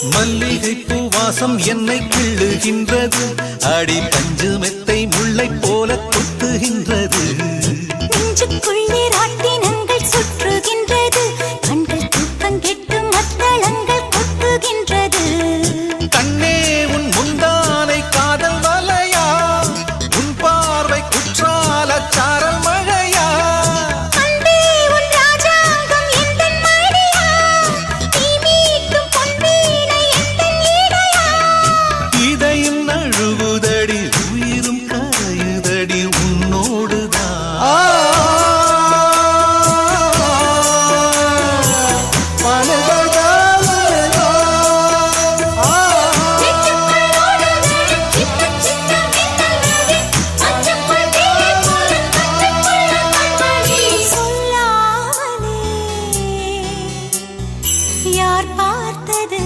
மல்லிகை பூவாசம் என்னை கிள்ளுகின்றது, அடி பஞ்சு மெத்தை முல்லை போல கொத்துகின்றது. நெஞ்சுக்குள்ளே